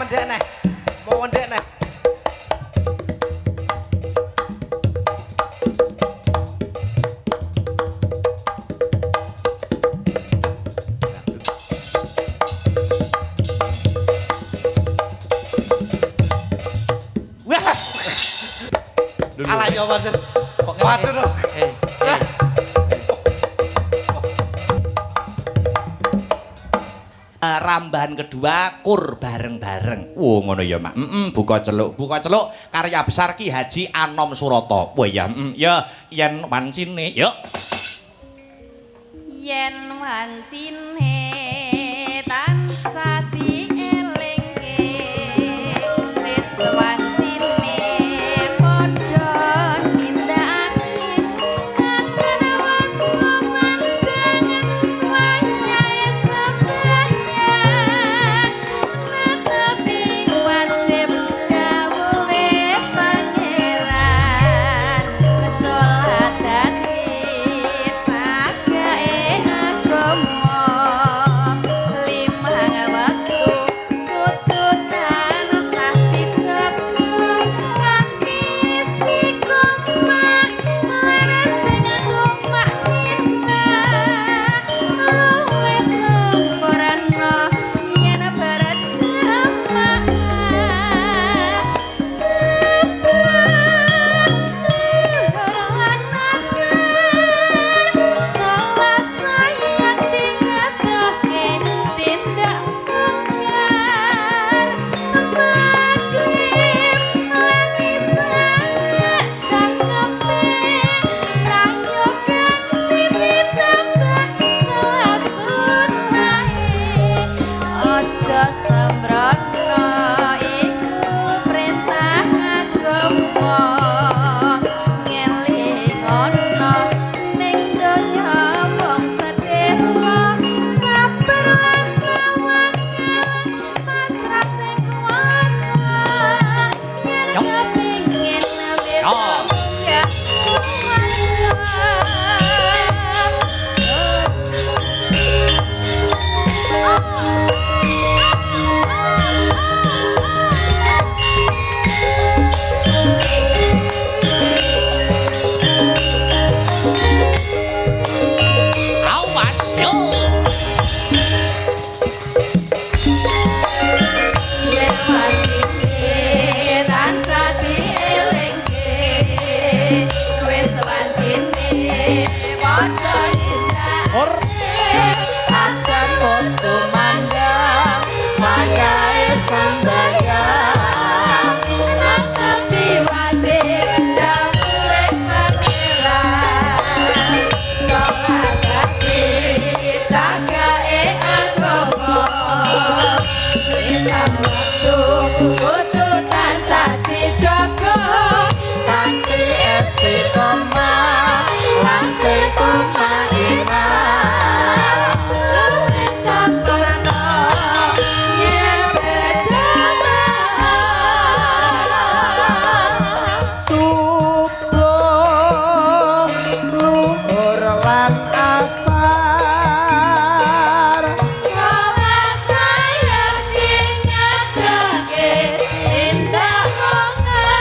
ndek neh. Mau ndek neh. Wah. Alah ya wonten. Kok waduh. Rambahan kedua kur bareng-bareng. Wo ngono ya, Mak. Buka celuk karya besar Ki Haji Anom Surata. Wah ya, ya yen wancine, yuk. Yen wancine tansah dielingke wis wancine padha nindakake kangen was lumandang wayahe sembahyang netepi wajib gawuhe pangeran kesolatan sagae agama limang waktu kudu tansah dijaga kanthi istiqomah lan sing tumak nindakake luwih sempurna yen barat jamaah salat sayang dingetoke tindak mungkar magrib lan isya cangkepe prayogan ditambah salat sunahe aja sembrono iku perintah agama ngelingono ning donya wong sedhewa sabar lan tawakal pasrah sing kuwasa yen kepingin wis ya Awas yo. yen wancine tansah dielingke wis wancine padha nindakake akan bos kumandang wayahe sembahyang netepi wajib gawuhe pangeran salat hati jagae agama limang waktu kudu tansah dijaga kanthi istiqomah lan sing tumak iman luwih sempurna yen berjamaah Subuh luhur lan asar salat sayang dingetoke tindak mungkar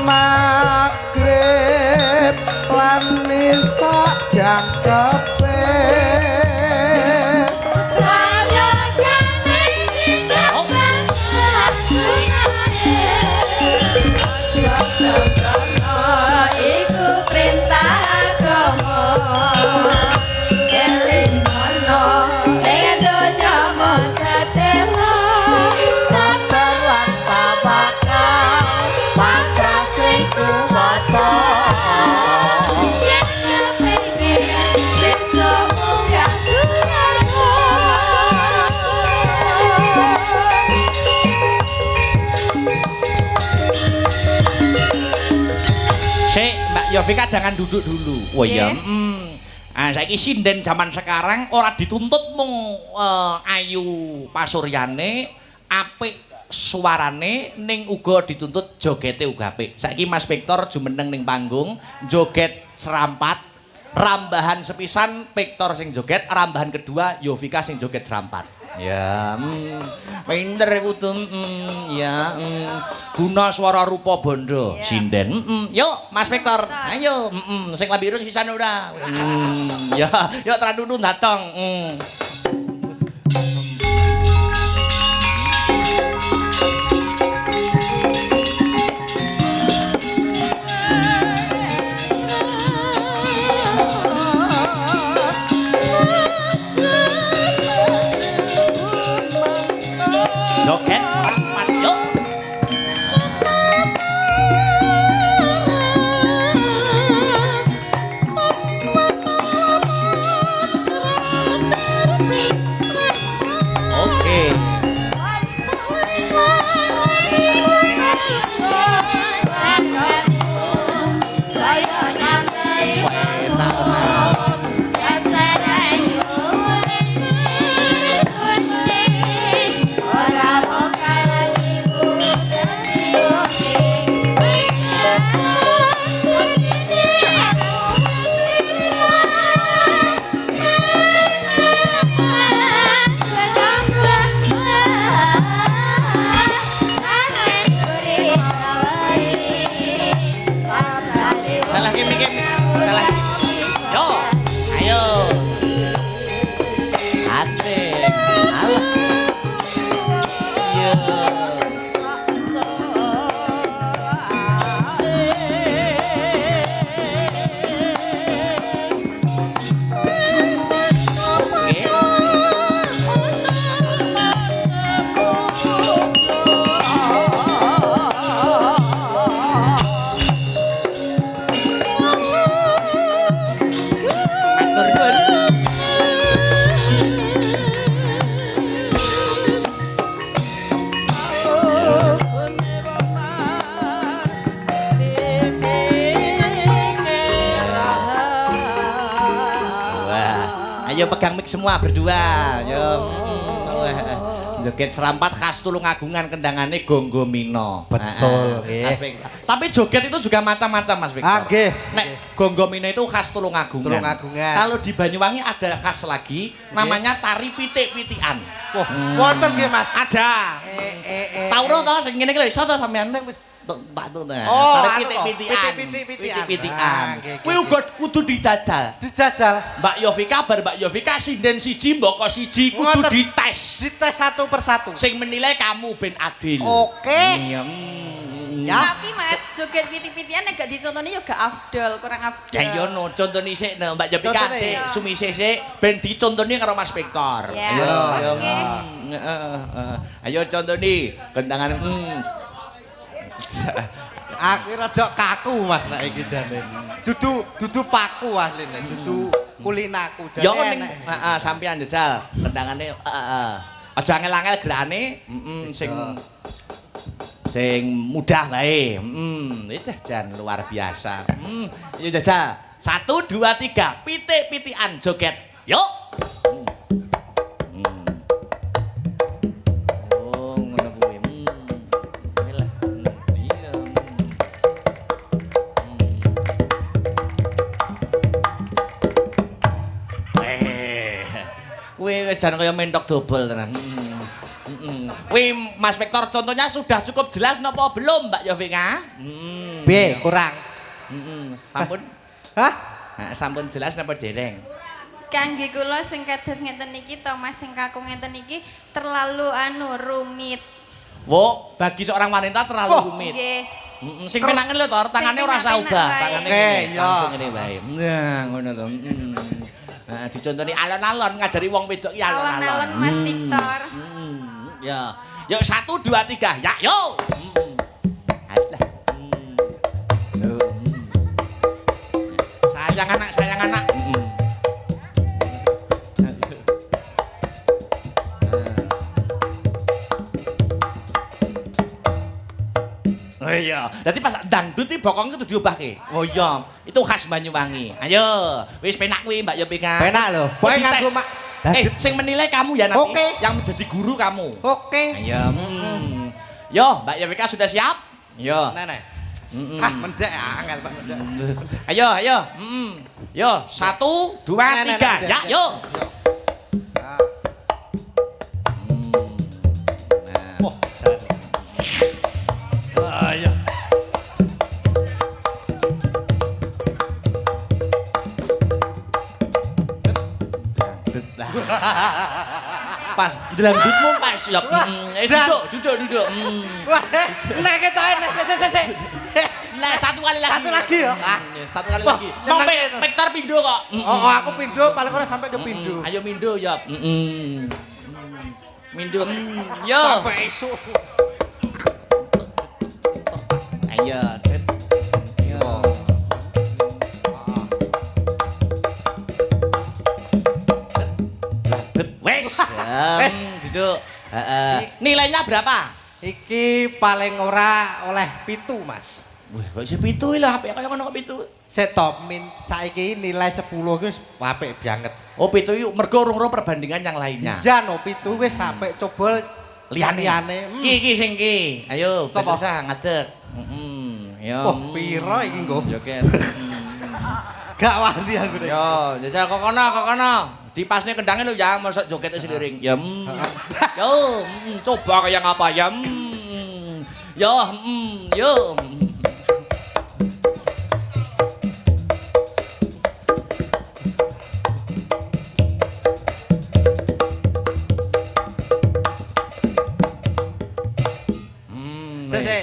magrib lan isya jangkepe prayogan ditambah salat sunahe aja sembrono iku perintah agama elingono ning donya mung sedelo sabar lan tawakal pasrah sing kuwasa yen kepingin bisa munggah swarga. Sik, Mbak Yovika jangan duduk dulu. Oh ya. Saiki sinden zaman sekarang ora dituntut mung ayu pasuryane, apik suarane ning uga dituntut jogete uga apik. Saiki Mas Victor jumeneng ning panggung, joget serampat, Rambahan sepisan Victor sing joget, rambahan kedua Yovika sing joget serampat. Ya, pinter kudu ya, guna suara rupa bondo sinden. Yuk Mas Victor, ayo sing lambi irung sisan ora. Ya, yuk tradunu datang. Joget serampat yuk. Oke. Saya nyampe Salah kimi. Salah. Yo, ayo. Asik. Alah. Yo. Ayo pegang mic semua berdua. Yo. Joget serampat khas Tulungagungan kendangane Gonggo Mino. Betul, Tapi joget itu juga macam-macam Mas Victor. Nggih. Nek Gonggo Mino itu khas Tulungagungan. Tulungagungan. Kalau di Banyuwangi ada khas lagi namanya tari pitik-pitikan. Wah, wonten nggih Mas. Ada. Tahu to sing ngene iki lho iso to sampean Pak tuh nah. Oh, Tari pitik-pitikan. Pitik-pitikan. Kuwi uga kudu dijajal. Dijajal. Mbak Yovika bar Mbak Yovika sinden siji mboko siji kudu dites. Dites satu persatu. Sing menilai kamu ben adil. Oke. Iya. Ya. Tapi Mas, joget piti-pitian nek gak dicontoni ya gak afdol, kurang afdol. Ya iya no, contoni sik Mbak Yovika Contone, sik iya. sumise sik ben dicontoni karo Mas Victor. Ya, Ayo, ayo. oke. Ayo contoni kendangan Aku rada kaku Mas nek iki jane. Dudu paku asline, dudu kulinaku jane. Ya ning sampean jajal kendangane aja angel-angel gerakane sing mudah bae. Itu jan luar biasa. Ya jajal. 1 2 3 pitik-pitikan joget. Yuk. Oh, ngono kuwi. Lah. Iya. Kuwi wis jan kaya mentok dobel tenan. Kuwi Mas Victor contohnya sudah cukup jelas napa belum Mbak Yovika? B kurang. Sampun. Hah? Sampun jelas napa dereng? Kangge kula sing kados ngeten iki to Mas sing kaku ngeten iki terlalu rumit. Wo, bagi seorang wanita terlalu rumit. Nggih. Sing penangan lho to, tangane ora usah penak-penak ubah, wae. tangane Oke, ngene, ya. langsung ngene wae. Nah, ngono to. Nah, dicontoni alon-alon ngajari wong wedok ki Alon-alon alon-alon. Mas Victor. Ya. Yuk 1 2 3. Ya, yo. Alah. Sayang anak. Oh iya, dadi pas dangdut iki bokong kudu diobahke. Oh iya, itu khas Banyuwangi. Ayo, wis penak kuwi Mbak Yovika. Penak lho. Pokoke nganggo mak. Sing menilai kamu ya nanti. Oke. Yang menjadi guru kamu. Oke. Ayo. Yo, Mbak Yovika sudah siap? Yo. Nenek. Ah, mendek angel Pak mendek. Ayo, ayo. Yo, 1 2 3. Ya, yo. Oh, ayo. Pas dangdutmu pas ya. Duduk. Wah, nek ketoke nek sik. Nah, satu kali lagi. Satu lagi ya? Satu kali lagi. Mau Vektor pindo kok. Oh, aku pindo paling ora sampai ke pindo. Ayo mindo ya. Mindo. Yo. Sampai esuk. Ayo. Yo. Wes. Wes. Duduk. Nilainya berapa? Iki paling ora oleh 7, Mas. Wih, kok isih 7 lah, apik kaya ngono kok 7. Setop min saiki nilai 10 wis apik banget. Oh, 7 yuk mergo urung perbandingan yang lainnya. Iya no 7 wis sampai coba liyane. Ki sing ki. Ayo, Apa? bisa ngadeg. Yo. Wah, piro iki nggo? Joget. Gak wani aku nek. Yo, jajal kok kono. Dipasne kendangnya lho ya, mosok jogetnya seliring. Ya. Yo, coba kayak apa ya? Yo, yo.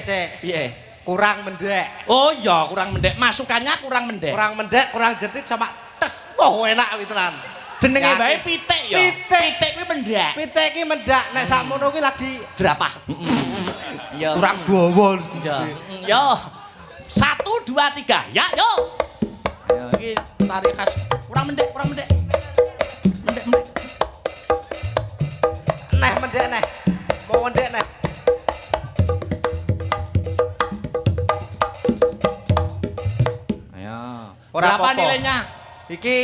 Sik. Piye? Kurang mendek. Oh iya, kurang mendek. Masukannya kurang mendek. Kurang mendek, kurang jentit sama tes. Wah, enak kuwi tenan. Jenenge Yakin. bae pitik ya. Pitik. Kuwi mendek. Pitik iki mendak nek sakmono kuwi lagi Jerapah. Ya. kurang dawa. Ya. Yo. 1 2 3. Ya, yo. Ayo iki tarik khas. Kurang mendek. Mendek. Neh mendek neh. Mau mendek neh. Ayo. Ora Berapa apa-apa. nilainya? Iki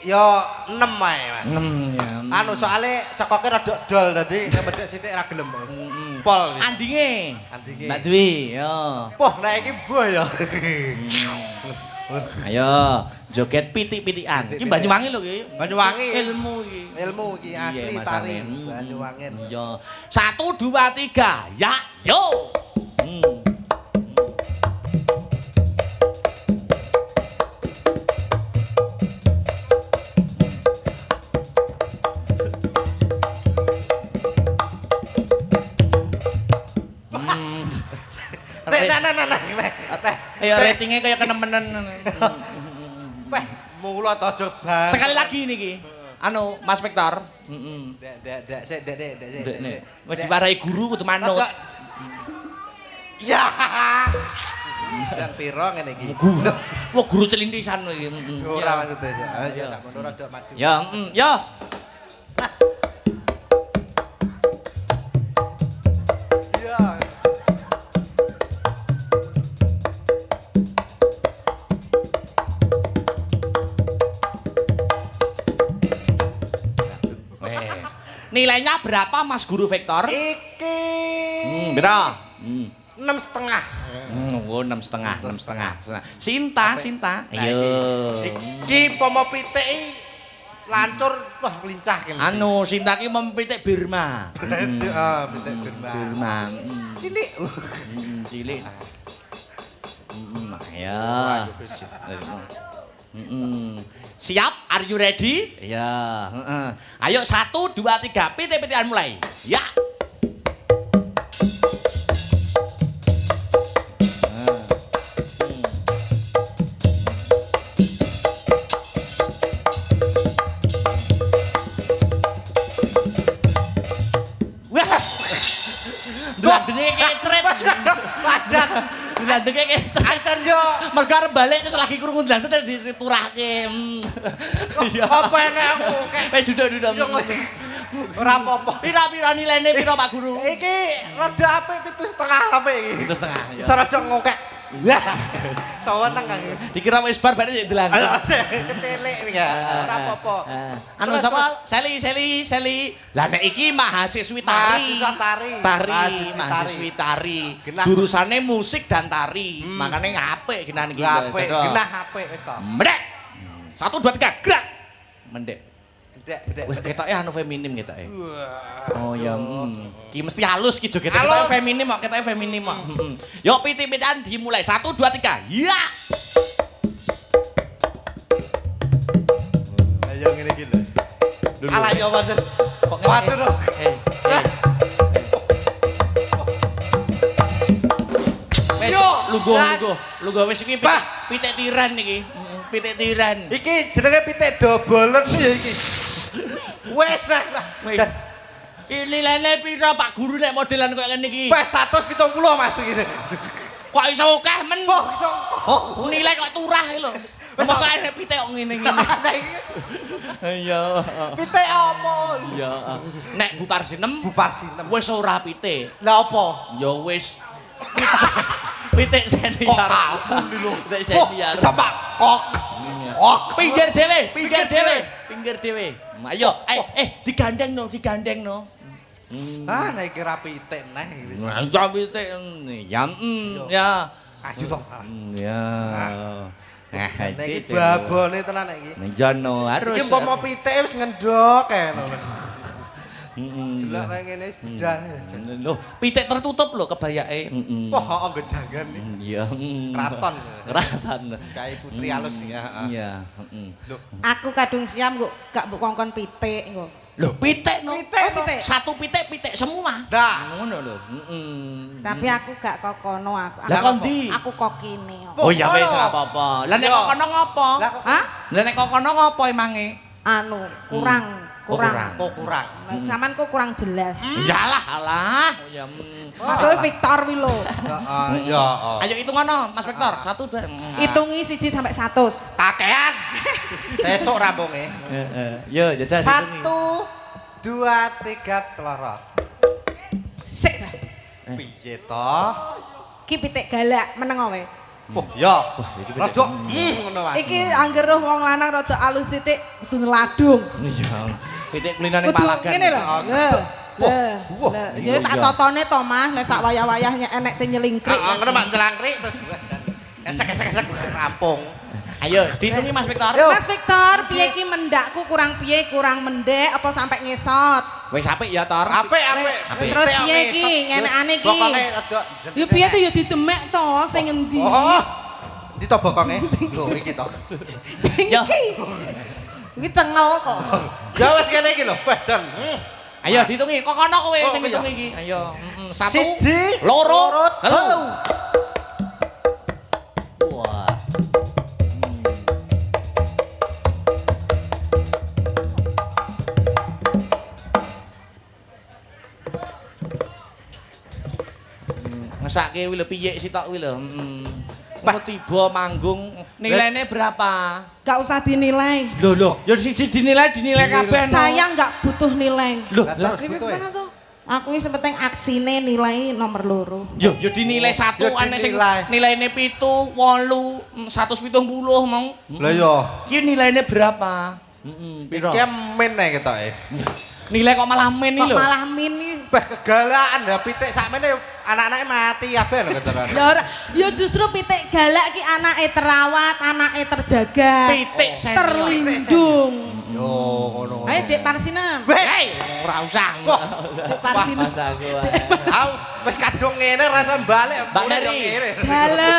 yo 6 ae, Mas. 6 ya. Anu soalnya sekoke rada dol tadi nek mendek sithik ra gelem. Pol. Andinge. Andinge. Mbak Dwi, yo. Poh nek iki boh ya. Ayo, joget pitik-pitikan. Iki Banyuwangi lho iki. Banyuwangi. Ilmu iki. Ilmu iki asli Iya, tari masane. Banyuwangi. Yo. 1 2 3. Ya, yo. Nah. Teh. Ayo ratingnya kayak kenemenen. Peh, mula to coba. Sekali lagi niki. Anu, Mas Vektor. Dek, sik, dek. Nek wis diwarai guru kudu manut. Ya. Dan piro ngene iki? Guru. Wah, guru celintisan iki. Ora maksudnya. Ayo, tak ngono rada maju. Ya, yo. Iya. Nilainya berapa Mas Guru Vektor? Iki Berapa? 6,5. Oh, 6,5. Sinta. Ayo. Iki pomo pitik lancur wah lincah kene. Anu, Sinta ki mempitik Birma. Heeh, pitik Birma. Cilik. Cilik. Ayo. Siap? Are you ready? Ya. Ayo 1 2 3. Pitik-pitikan mulai. Ya. Wah. Dlandenge kecret. Wajan. Dlandenge kecret. Acan yo. Mergo arep balik terus lagi krungu dlandut terus diturahke. Apa enek aku kek. Duduk. Ora apa-apa. Pira-pira nilaine pira Pak Guru? Iki rada apik 7,5 apik iki. 7,5 ya. Bisa rada ngokek. Saweneng aku. Dikira wis bar bare yo delan. Kecilik iki ya. Ora apa-apa. Anu sapa? Seli. Lah nek iki mahasiswi tari. Mahasiswa tari. Mahasiswi tari. Genah. Jurusannya musik dan tari. Makanya apik genan iki. Apik, genah apik wis to. Mendek. 1 2 3 gerak. Mendek. Bedek. Wih, ketoke anu feminim ketoke. Wah. Oh ya, ki mesti halus ki joget. Ketoke feminim kok, ketoke feminim kok. Yo pitik-pitikan dimulai. 1 2 3. Ya. Ayo ngene iki lho. Ala yo wonten. Kok Waduh lho. Wes Yo, lugo wis iki pitik tiran iki. Pitik tiran. Iki jenenge pitik dobolen ya iki. Wes nah. Ini lene pira Pak Guru nek modelan koyo ngene iki? Wes 170 Mas iki. Kok iso akeh men? Kok iso? Nilai kok turah iki lho. Masa nek pitik kok ngene-ngene. Iya. Pitik apa? Iya. Nek Bu Parsinem wis ora pitik. Lah apa? Ya wis pitik senior. Kok aku lho. Pitik senior. Sama kok. Pinggir dhewe. Ayo, digandeng no. Ah, nek kira pitik neh iki. Ya pitik ya. Ya. Aju to. Ya. Nek iki babone tenan nek iki. Ya no, harus. Iki umpama pitik wis ngendhok kene. Delok ngene bedang. Loh, pitik tertutup lho kebayake. Wah, heeh nggo janggan iki. Iya. Kraton. Kae putri alus ya. Iya, Loh, Aku kadung siam kok gak mbok kongkon pitik kok. Loh, pitik no. Pitik. Satu pitik semua. dah. Ngono lho. Tapi aku gak kokono aku. Lah kon ndi? Aku kokine. Oh ya wis ora apa-apa. Lah nek kok kono ngopo? Lah kok Hah? Lah nek kok kono ngopo emange? Anu, kurang. kurang. Saman kok kurang jelas. Iyalah, alah. Oh ya. Maksudnya Victor wi lho. Heeh, ya. Ayo hitungono, Mas Victor. 1 2. Hitungi 1 sampai 100. Kakean. Sesuk rampunge. Yo, jajal 1 2 3 telorot. Sik. Piye toh? Ki pitik galak meneng wae. Oh, ya. Rada ngono Mas. Iki angger roh wong lanang rada alus sithik kudu ngeladung. Iya. Pitik kulinane Kudu palagan. ngene lho. Wah, Ya tak totone to Mas, nek sak wayah-wayahnya enek sing nyelingkrik. Heeh, ngono mak celangkrik terus esek rampung. Ayo, dihitungi Mas Victor. Mas Victor, piye ki mendakku kurang piye, kurang mendek apa sampai ngesot? Wis apik ya, Tor. Apik. Terus piye ki, ngenekane ki? Bokonge rada Ya piye to ya didemek to sing endi? Oh. Ndi to bokonge? Lho iki to. Sing Ya. iki. Iki cengel kok. Ya wis kene iki lho, wes jan. Ayo dihitungi, kok kono kowe Oh, sing iya. ngitung iki. Ayo, 1 Siji, 2 loro, 3. telu. Wah. Ngesake kuwi lho piye sitok kuwi lho. Kok tiba manggung nilainya berapa? Gak usah dinilai. Loh, ya siji dinilai kabeh no. Saya nggak butuh nilai. Loh, Lah, lah terus iki butuh, gimana tuh? Aku ini sepenting aksine nilai nomor loro. Yo dinilai 1 Yo ane sing dinilai. nilaine 7, 8, 170 mong. Lah yo. Ki nilaine berapa? Piro? Iki men nek ketoke. Nilai kok malah men iki Kok lho. malah mini. Bah kegalaan ya pitik sakmene anak-anake mati kabeh lho keteran. Ya ora, ya justru pitik galak ki anake terawat, anake terjaga. Pitik senior. Terlindung. Yo ngono. Ayo Dek Parsinem. Hei, ora usah. Dek Parsinem. Tahu wis kadung ngene rasa balik. Mbak mulai yo Heri. ngene. Halo.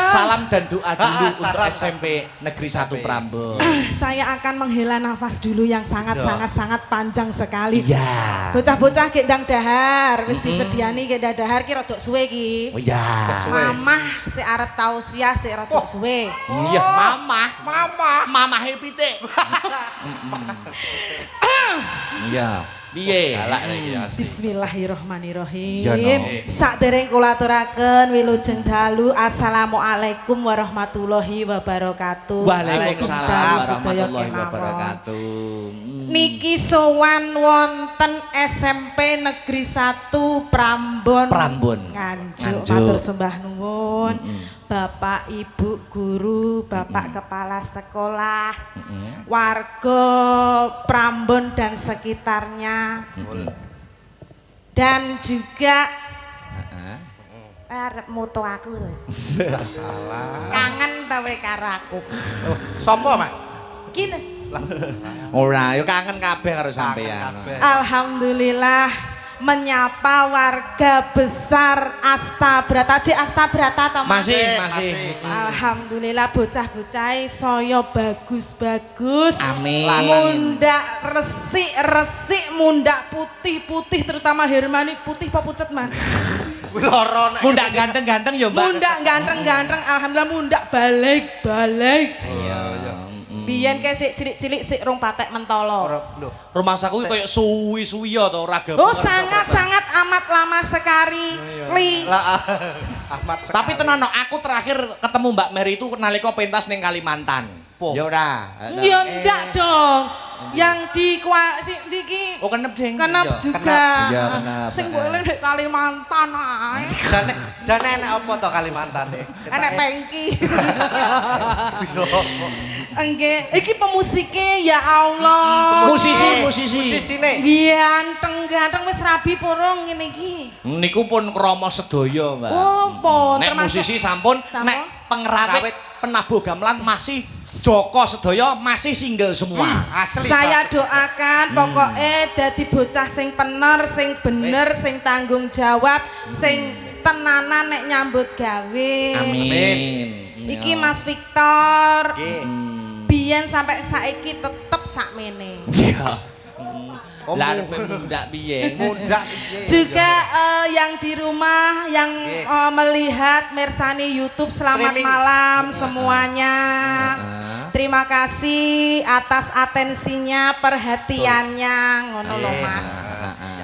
Salam dan doa dulu untuk salam. SMP Negeri 1 Prambon. Saya akan menghela nafas dulu yang sangat panjang sekali. Iya. Bocah-bocah ki ndang dahar, wis disediani ki ndang dahar ki rada suwe ki. Oh iya. Suwe. Mamah sik arep tausiah sik rada suwe. Iya, mamah. Mama. Mamahe pitik. Iya. Piye? Galak iki ya. Bismillahirrahmanirrahim. Ya, no. Sadereng kula aturaken wilujeng dalu Assalamualaikum warahmatullahi wabarakatuh. Waalaikumsalam Dalu sedaya warahmatullahi kemawon. wabarakatuh. Niki sowan wonten SMP Negeri 1 Prambon. Prambon. Nganjuk Nganjuk. matur sembah nuwun. Bapak, Ibu, guru, Bapak kepala sekolah, warga Prambon dan sekitarnya, dan juga arep moto aku lho. Kangen ta kowe karo aku. Sopo, Mak? Gini. Ora, yo kangen kabeh karo sampean. Alhamdulillah menyapa warga besar Astabrata. Cik Astabrata to Mas? Masih. Alhamdulillah bocah-bocah saya bagus-bagus. Amin. Mundak resik-resik, mundak putih-putih, terutama Hermani putih apa pucet Mas? Loro nek. Mundak ganteng-ganteng yo, Mbak. Mundak ganteng-ganteng, alhamdulillah mundak balik-balik. Iya. Biyen kae sik cilik-cilik sik rong patek mentolo. Lho. Rumah saku koyo suwi-suwi ya to ora Oh, sangat-sangat amat lama sekali. Li. Lah Ahmad sekali. Tapi tenan no, aku terakhir ketemu Mbak Mary itu nalika pentas ning Kalimantan. Po. Ya ora. Ya ndak dong. Yang di iki Oh kenep ding. kenep Iya, juga. Iya, kenep. Sing gue eling di Kalimantan ae. Jane enek apa to Kalimantan e? Enek pengki. Enggak, iki pemusike ya Allah. Musisine. Ganteng wis rabi porong ngene iki. Niku pun krama sedaya, Mbak. Oh, pun Nek musisi sampun, nek pengrawit penabuh gamelan masih Joko sedaya masih single semua. Asli. Saya doakan pokoknya dadi bocah sing pener, sing bener, sing tanggung jawab, sing tenanan nek nyambut gawe. Amin. Iki Mas Victor. Nggih. Biyen sampai saiki tetep sakmene. Iya. Oh, Lah mundak piye? Mundak piye? Juga yang di rumah yang melihat Mersani YouTube selamat Streaming. malam semuanya. Terima kasih atas atensinya, perhatiannya, ngono lho Mas.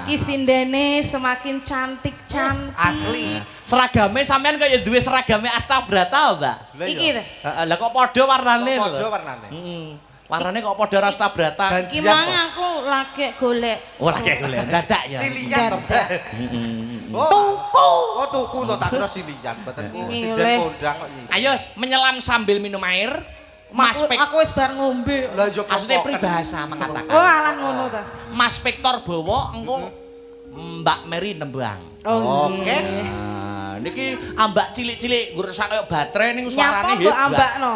Ki sindene semakin cantik-cantik. Asli. Seragame sampean kaya duwe seragame Astabrata, Mbak. Iki lho. Heeh, lah kok padha warnane lho. Padha warnane. Warnane kok padha karo Astabrata. Iki mang aku lagi golek. Oh, lagi golek dadak ya. Silian to. Tuku. Oh, tuku to tak kira silian mboten. Ini Sinden oleh. kondang kok iki. Ayo menyelam sambil minum air. Mas Pek Aku wis bar ngombe. Lah yo maksudnya peribahasa mengatakan. Oh, alah ngono ta. Mas Victor bawa engko Mbak Mary nembang. Oh, Oke. nggih. Nah, niki ambak cilik-cilik ngrusak kaya baterai ning Nyapa suarane mbok hebat. ambakno.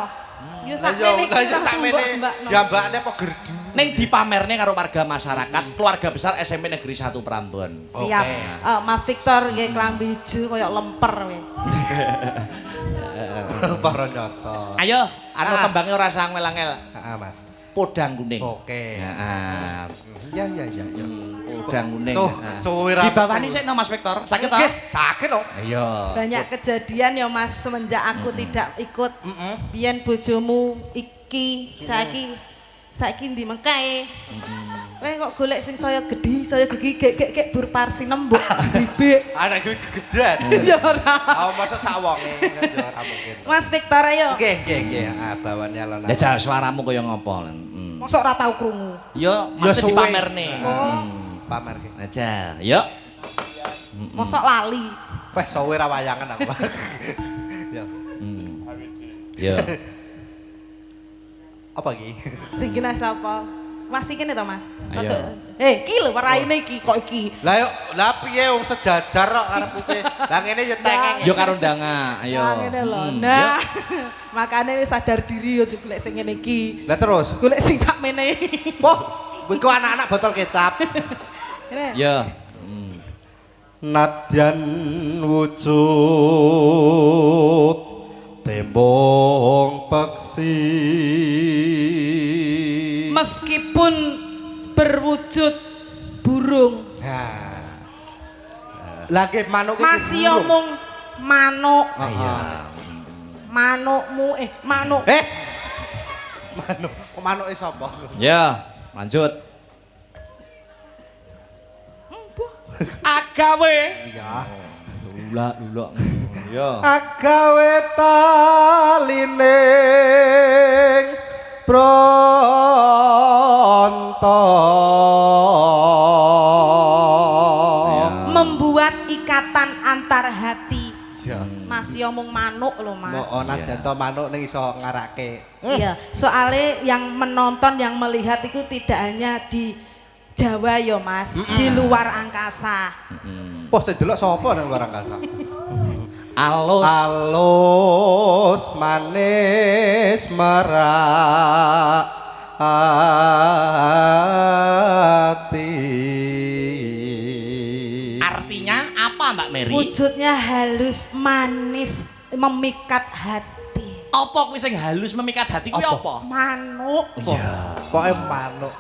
Yo sakmene iki Lah yo langsung sakmene mbok ambakno. jambakane apa gerdu. Ning dipamerne karo warga masyarakat keluarga besar SMP Negeri 1 Prambon. Siap. Mas Victor nggih klambi ijo kaya lemper we. Para nyoto. Ayo, anu tembangnya ora sang melangel. Heeh, Mas. Podang kuning. Oke. Heeh. Ya. Podang kuning. Suwe ra. Dibawani sik no Mas Victor. Sakit to? Nggih, sakit to. Iya. Banyak kejadian ya Mas semenjak aku tidak ikut. Biyen bojomu iki saiki ndi mengkae. Weh kok golek sing saya gedhi, saya gigi gek bur parsi nembok bibik. Anak gue kegedean. Ya ora. Oh, masa sawonge kan yo ora mungkin. Mas Victor ayo. Nggih. Bawane alon. Jajal suaramu kaya ngopo. Mosok ora tau krungu. Yo, Ya mesti suwe. dipamerne. Pamer ki. Jajal. Yo. Mosok lali. Wes suwe ra wayangan aku. Ya. Yo. Apa ki? Sing kena sapa? Masih kene to Mas? Ayo. Ki lho raine iki kok iki. Lah yo, lah piye wong sejajar kok karepe. Lah ngene yo tengeng. Yo karo ndanga. Ayo. Nah, ngene lho. Nah, makane wis sadar diri yo golek sing ngene iki. Lah terus. Golek sing sakmene. Wah, iku anak-anak botol kecap. Ngene. Yo. Nadyan wujud tembong peksi. Meskipun berwujud burung, Lagi manuk iki. masih omong manuk. Iya. Manukmu manuk. Manuk. Kok manuke sapa? Ya, lanjut. Agawe. Iya. Lulak. Ya. Agawe talining pronto. Membuat ikatan antar hati. Iya. Masih omong manuk loh Mas. Mau najan to manuk ning iso ngarake. Iya, soalnya yang menonton, yang melihat itu tidak hanya di Jawa yo Mas, di luar angkasa. Wah, sing delok sapa nang luar angkasa? Alus. Alus manis merak hati. Artinya apa Mbak Mary? Wujudnya halus, manis, memikat hati. Apa kuwi sing halus memikat hati kuwi apa? Manuk. Iya. Pokoke manuk.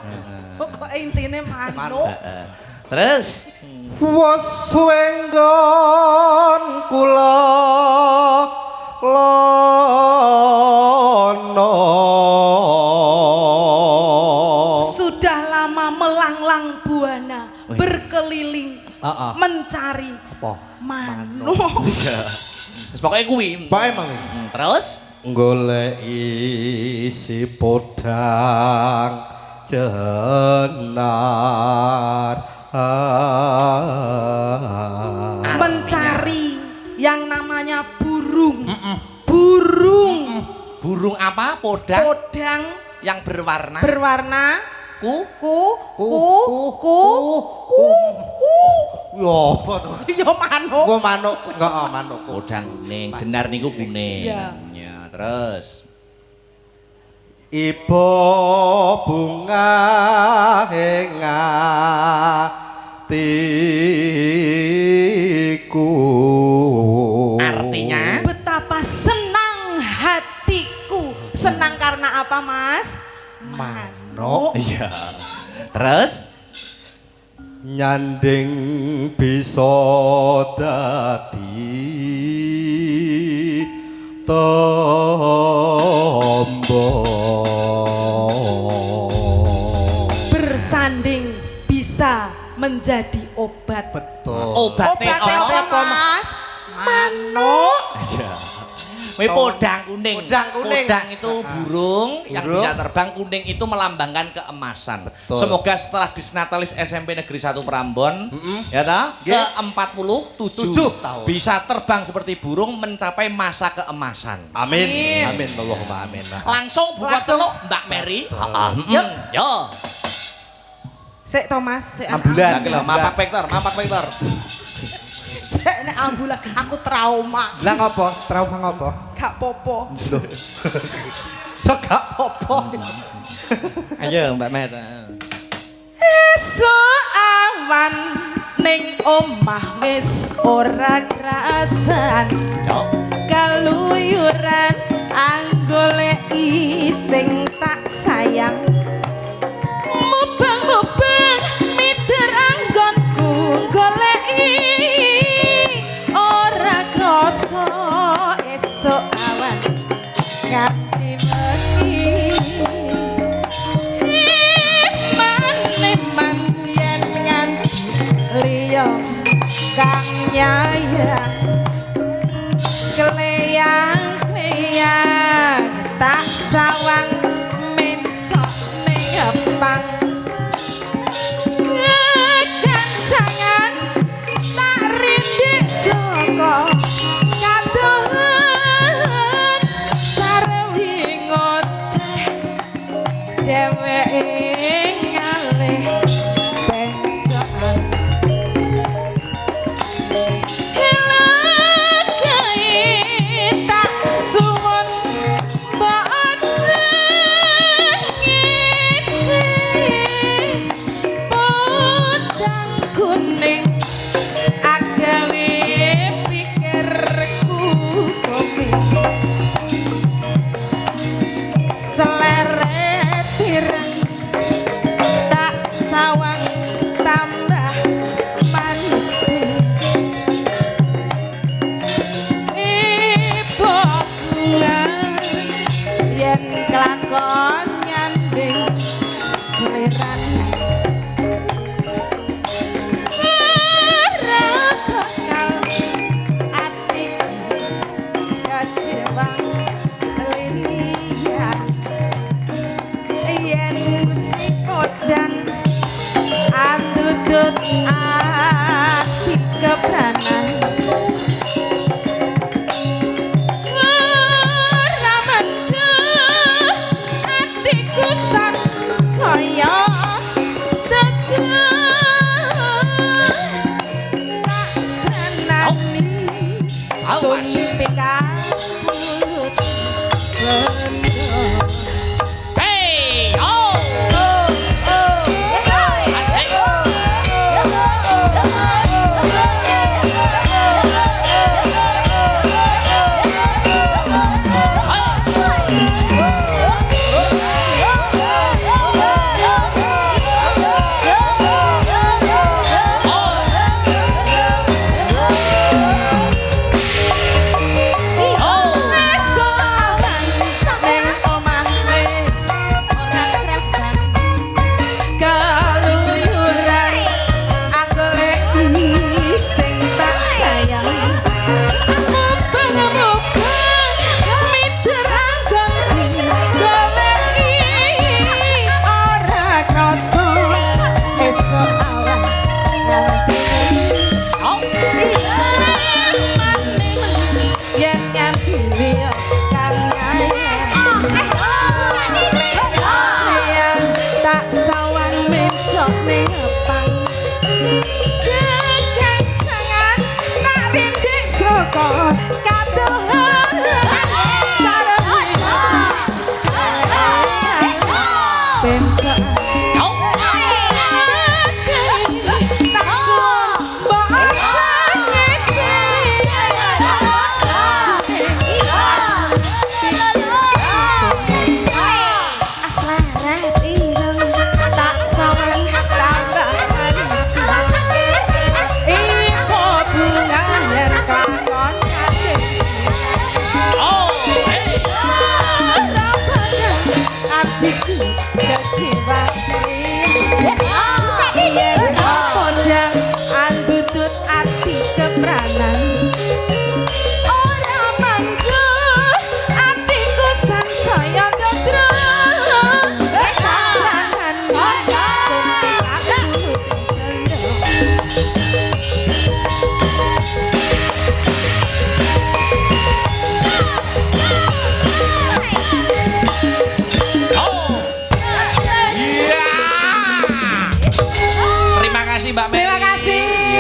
Pokoknya intinya manuk. Terus Wes wenggon kula lono. Sudah lama melanglang buana, berkeliling, mencari Apa? manuk. Terus pokoknya kuwi. Pokoke mang. Terus Golek isi podang jenar. Mencari yang namanya burung. Burung. burung apa? Podang Podang yang berwarna berwarna ku Yo apa to? ya manuk. Gua manuk, enggak manuk. podang kuning, jenar niku kuning. Iya. Ya, terus Ibu bunga hatiku. artinya Betapa senang hatiku. Senang karena apa, Mas? Manuk. iya. Terus Nyanding bisa dadi tombo. Bersanding bisa menjadi obat. Betul. obatnya Obatnya apa, Mas? Manuk. Iya. Kuwi podang kuning. Podang kuning. Podang itu burung yang Burung. bisa terbang, kuning itu melambangkan keemasan. Betul. Semoga setelah Disnatalis SMP Negeri 1 Prambon, ya ta, Nggih. ke-47 tahun. bisa terbang seperti burung mencapai masa keemasan. Amin. Amin. Amin Allahumma amin. Langsung buka Langsung. celuk Mbak Mary. Yuk. Yo. Sik Thomas, sik Ambulan. Lagi lho, mapak Vector, mapak Vector. Sik nek ambulan aku trauma. Lah ngopo? Trauma ngopo? Gak popo. So gak apa-apa. Ayo Mbak Mer. Esuk awan ning omah wis ora krasan. Yo. Kaluyuran anggoleki sing tak sayang. Mubang-mubang mider anggonku goleki ora krasa esuk awan nganti wengi. Iman yen nganti liya kang nyayang kleyang-kleyang tak sawang mencok ning gepang gancangan tak rindik saka kadohan sarewi ngoceh dheweke ngalih bencokan.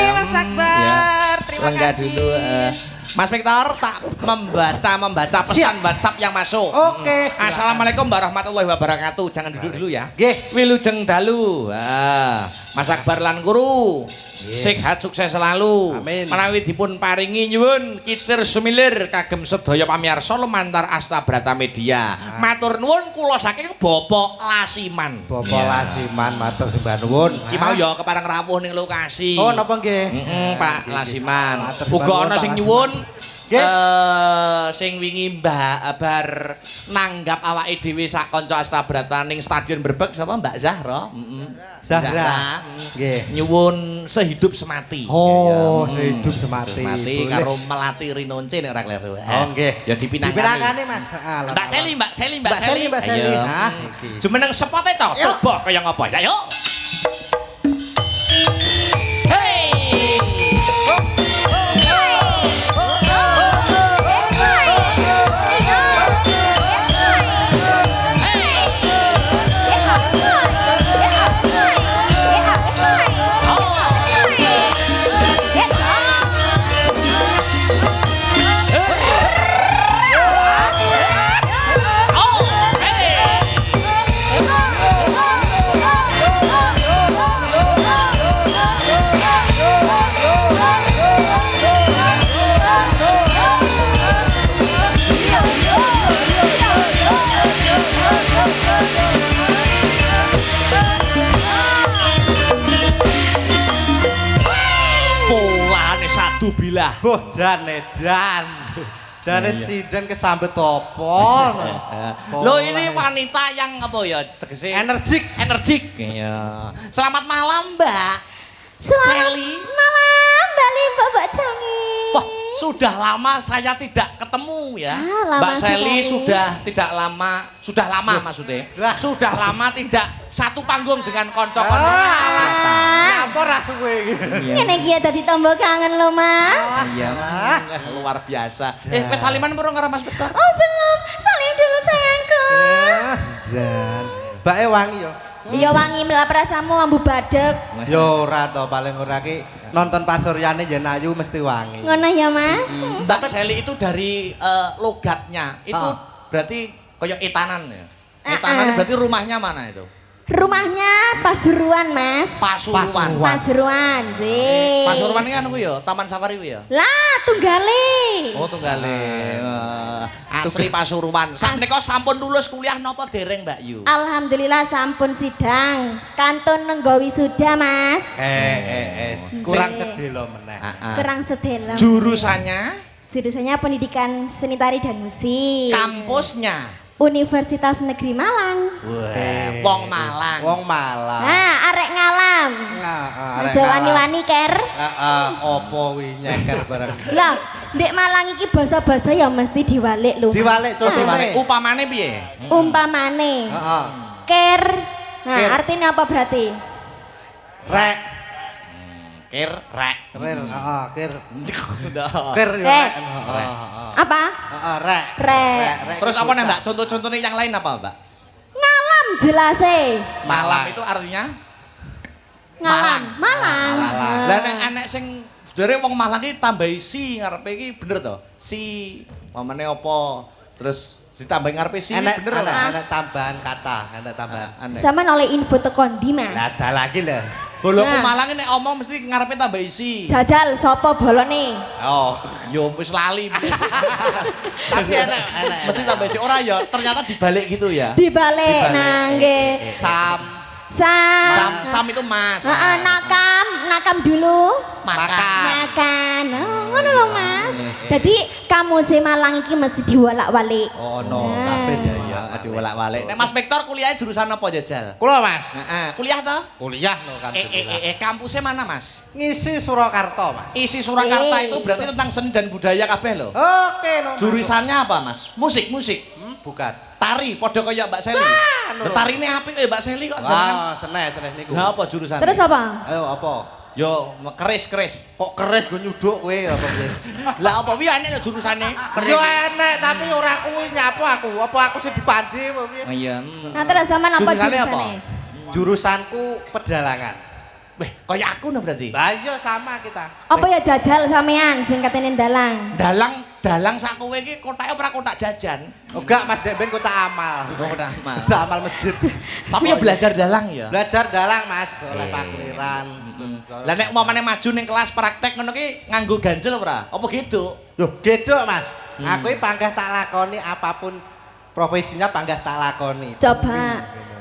ya. Mas Akbar. Terima Lenggah kasih. dulu. Mas Victor tak membaca pesan WhatsApp yang masuk. Oke, silakan. Assalamualaikum warahmatullahi wabarakatuh. Jangan duduk dulu ya. Nggih. Wilujeng dalu. Mas Akbar lan Guru. Sehat sukses selalu. Amin. Menawi dipun paringi nyuwun kitir sumilir kagem sedaya pamirsa lumantar Asta Brata Media. Matur nuwun kula saking Bapak Lasiman. Bapak Lasiman matur sembah nuwun. Iki mau ya kepareng rawuh ning lokasi. Oh, napa nggih? Pak Lasiman. Matur Uga nuwun, ana Pak sing Lasiman. nyuwun Nggih. sing wingi Mbak bar nanggap awake dhewe sak kanca Asta Brata ning Stadion Brebek sapa Mbak Zahra? Zahra. Nggih. Nyuwun sehidup semati. Oh, sehidup semati. Mati Boleh. karo melati rinonce nek ora kleru. Oh, nggih. Ya dipinangani. Dipinangani, Mas. Mbak Seli, Mbak Seli, Mbak Seli, Mbak Seli. Ayo. Hah, iki. Jumeneng sepote to, Yuk. coba kaya ngapa. Ayo. Hey! Oh, hey! Polane satu bilah. Boh jane dan. Jane sinden kesambet apa? Loh ini wanita yang apa ya tegese energik. energik. Iya. Selamat malam, Mbak. Selamat Sally. malam, Mbak Limba, Mbak Jangi. Wah, sudah lama saya tidak ketemu ya. Ah, lama Mbak Sally sekali. sudah lama maksudnya. Lah. Sudah lama tidak satu panggung dengan konco-konco. Apa ra suwe iki? Ngene iki ya dadi tombol kangen lo, Mas. Iya, luar biasa. Wes saliman purung karo Mas Victor? Oh, belum. Salim dulu sayangku. Jan. Mbake wangi yo. Iya wangi melap rasamu ambu badek. Yo ora to, paling ora ki nonton Pasuryane yen ayu mesti wangi. Ngono ya, Mas. Mbak Sally itu dari logatnya itu berarti kayak etanan ya. Etanan berarti rumahnya mana itu? Rumahnya Pasuruan, Mas. Pasuruan. Pasuruan, Ji. Pasuruan ini kan ku ya, Taman Safari ku ya. Lah, tunggale. Oh, tunggale. Asli Pasuruan. Sakmenika sampun lulus kuliah napa dereng, Mbak Yu? Alhamdulillah sampun sidang. Kantun nenggawi sudah, Mas. Kurang Nggih. sedelo meneh. Kurang sedelem. Jurusannya, Jurusannya pendidikan seni tari dan musik. kampusnya. Universitas Negeri Malang. Wong Malang. Wong Malang. Nah, arek ngalam. Aja wani-wani ker. Heeh, opo wi nyeker bareng. Lah, ndek Malang iki basa-basa ya mesti diwalik lho. Diwalik, Cuk, diwalik. Upamane piye? Umpamane Heeh. ker. Nah, Ker. artinya apa berarti? Rek. Kir rek. Heeh, kir. Udah. Kir yo. Eh. Heeh. Apa? Heeh, rek. Rek. Terus apa nih, Mbak? Contoh-contohnya yang lain apa, Mbak? Ngalam jelase. Malam itu artinya Ngalam, Malang. lah nek anek sing sedere wong Malang iki tambahi si ngarepe iki bener to? Si mamane apa? Terus ditambahi ngarepe si Enek bener ora? enek tambahan kata, enek tambahan. Aneh. Sama oleh info teko ndi, Lah Mas? ada lagi lho. Bolokku Nah. Malang nek omong mesti ngarepe tambahi si. Jajal sapa bolone? Oh. Yo wis lali. Tapi enek. Mesti tambahi si ora ya, ternyata dibalik gitu ya. Dibalik nangge. Sam. Sam itu Mas. Heeh, nakam dulu. Makan. Makan. Oh, ngono lho, Mas. Jadi kamu si Malang iki mesti diwalak-walik. Oh no, Nah. kabeh Ya, aduh walak-walik. Nek Mas Victor kuliahnya jurusan apa jajal? Kula Mas, Heeh, kuliah toh? kuliah lho kan. Kampusnya mana, Mas? Ngisi Surakarta, Mas. Isi Surakarta itu berarti tentang seni dan budaya kabeh loh. Oke, no. Jurusannya apa, Mas? Musik. Bukan. Tari, podo kaya Mbak Seli. Tari ini apik ya Mbak Seli kok. Wah, seneh niku. Nah, apa jurusannya? Terus apa? Ayo apa? Yo, keris. Kok keris gue nyuduk kowe apa piye? Lah apa wi aneh lho jurusannya? Yo enek tapi ora kuwi nyapu aku. Apa aku sing dipandi apa piye? Oh iya. Nah, terus sama apa Jurusannya apa? jurusannya? Jurusanku pedalangan. Weh, kaya aku no berarti. Lah iya sama kita. Apa ya jajal sampean sing katene dalang? Dalang sak kowe iki kotake ora kotak jajan. Enggak Mas Dek ben kota amal. Kota amal. Kota amal masjid. Tapi ya belajar dalang ya. Belajar dalang Mas oleh Pak Kliran. Lah nek umpamane maju ning kelas praktek ngono ki nganggo ganjel ora? Apa gitu? Loh, gedok Mas. Aku iki panggah tak lakoni apapun profesinya panggah tak lakoni. Coba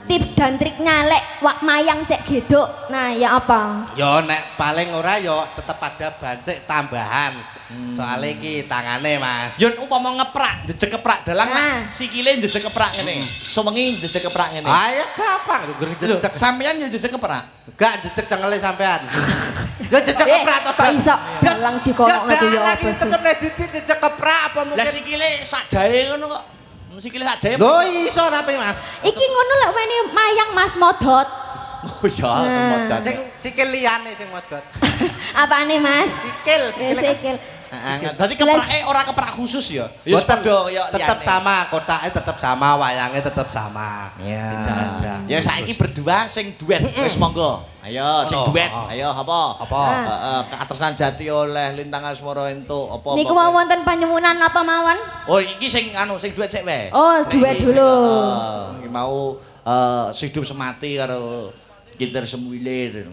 tips dan trik nyalek wak mayang cek gedok. Nah, ya apa? Yo nek paling ora yo tetep ada bancik tambahan. Soale iki tangane Mas. Yen umpama ngeprak, jejeg keprak dalang Ah. sikile jejeg keprak ngene. Sewengi jejeg keprak ngene. Ayo gampang Lho, jejeg. sampeyan ya jejeg keprak. Gak jejeg cengele sampean. Ya jejeg keprak to. kok iso dalang dikolokno ku ya apa sih? Tetep diti jejeg keprak apa Lah mungkin. sikile sak jahe ngono kok. Sikile sak jahe. Lho iso tapi Mas. Iki ngono lek wene mayang Mas modot. Oh iya, Nah. modal. Sing sikil liyane sing modot. Apane Mas? Sikil, Ya sikil. Heeh, dadi keprake ora keprak khusus ya. Ya Boten, padha kaya tetep liyane. sama, kotake tetep sama, wayangnya tetep sama. Ya. Tidak ada. Ya saiki berdua sing duet wis monggo. Ayo sing Oh, duet. oh. Ayo apa? Apa? Heeh, keatesan jati oleh Lintang Asmara entuk apa? Niku mau wonten panyuwunan apa mawon? Oh, iki sing sing duet sik wae. Oh, duet Iki sing, dulu. Iki mau Hidup Semati karo Kinter Semuilir.